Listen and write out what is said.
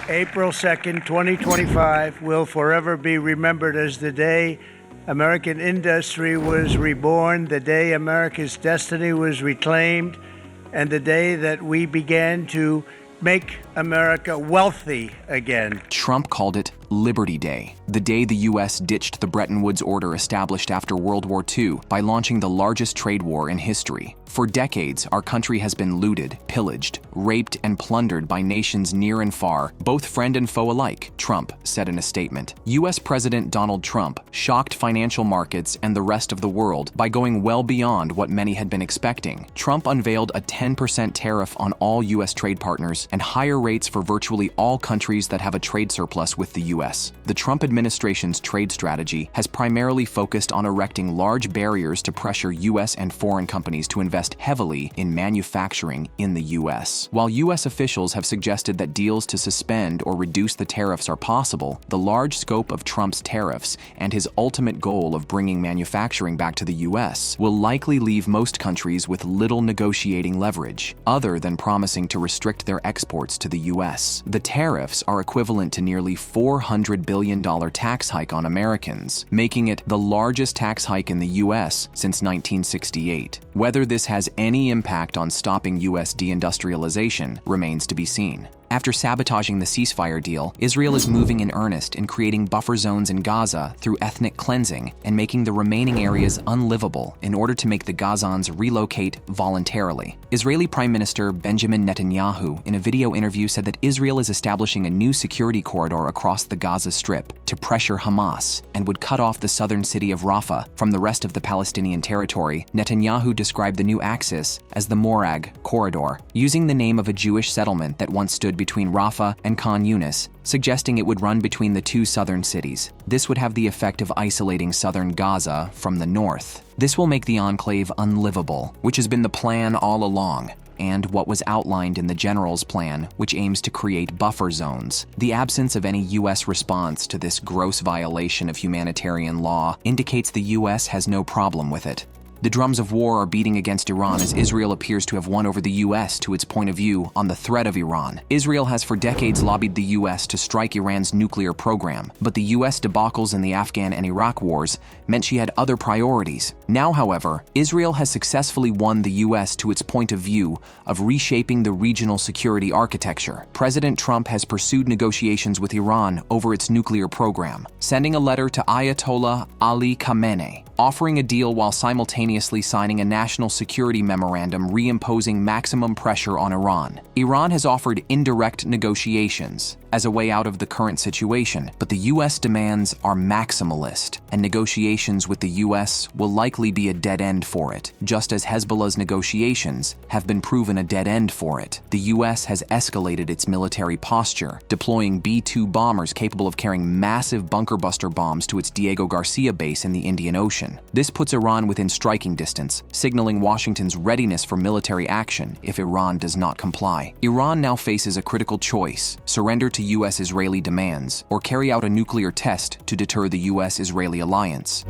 April 2nd, 2025 will forever be remembered as the day American industry was reborn, the day America's destiny was reclaimed, and the day that we began to make America wealthy again. Trump called it Liberty Day, the day the U.S. ditched the Bretton Woods order established after World War II by launching the largest trade war in history. For decades, our country has been looted, pillaged, raped, and plundered by nations near and far, both friend and foe alike, Trump said in a statement. U.S. President Donald Trump shocked financial markets and the rest of the world by going well beyond what many had been expecting. Trump unveiled a 10% tariff on all U.S. trade partners and higher rates for virtually all countries that have a trade surplus with the U.S. The Trump administration's trade strategy has primarily focused on erecting large barriers to pressure U.S. and foreign companies to invest heavily in manufacturing in the U.S. While U.S. officials have suggested that deals to suspend or reduce the tariffs are possible, the large scope of Trump's tariffs and his ultimate goal of bringing manufacturing back to the U.S. will likely leave most countries with little negotiating leverage, other than promising to restrict their exports to the U.S. The tariffs are equivalent to nearly $400 billion tax hike on Americans, making it the largest tax hike in the U.S. since 1968. Whether this has any impact on stopping U.S. deindustrialization remains to be seen. After sabotaging the ceasefire deal, Israel is moving in earnest in creating buffer zones in Gaza through ethnic cleansing and making the remaining areas unlivable in order to make the Gazans relocate voluntarily. Israeli Prime Minister Benjamin Netanyahu, in a video interview, said that Israel is establishing a new security corridor across the Gaza Strip to pressure Hamas and would cut off the southern city of Rafah from the rest of the Palestinian territory. Netanyahu described the new axis as the Morag Corridor, using the name of a Jewish settlement that once stood between Rafah and Khan Yunis, suggesting it would run between the two southern cities. This would have the effect of isolating southern Gaza from the north. This will make the enclave unlivable, which has been the plan all along, and what was outlined in the general's plan, which aims to create buffer zones. The absence of any U.S. response to this gross violation of humanitarian law indicates the U.S. has no problem with it. The drums of war are beating against Iran as Israel appears to have won over the U.S. to its point of view on the threat of Iran. Israel has for decades lobbied the U.S. to strike Iran's nuclear program, but the U.S. debacles in the Afghan and Iraq wars meant she had other priorities. Now, however, Israel has successfully won the U.S. to its point of view of reshaping the regional security architecture. President Trump has pursued negotiations with Iran over its nuclear program, sending a letter to Ayatollah Ali Khamenei, offering a deal while simultaneously signing a national security memorandum reimposing maximum pressure on Iran. Iran has offered indirect negotiations as a way out of the current situation, but the U.S. demands are maximalist, and negotiations with the U.S. will likely be a dead end for it, just as Hezbollah's negotiations have been proven a dead end for it. The U.S. has escalated its military posture, deploying B-2 bombers capable of carrying massive bunker buster bombs to its Diego Garcia base in the Indian Ocean. This puts Iran within striking distance, signaling Washington's readiness for military action if Iran does not comply. Iran now faces a critical choice: surrender to U.S.-Israeli demands, or carry out a nuclear test to deter the U.S.-Israeli alliance.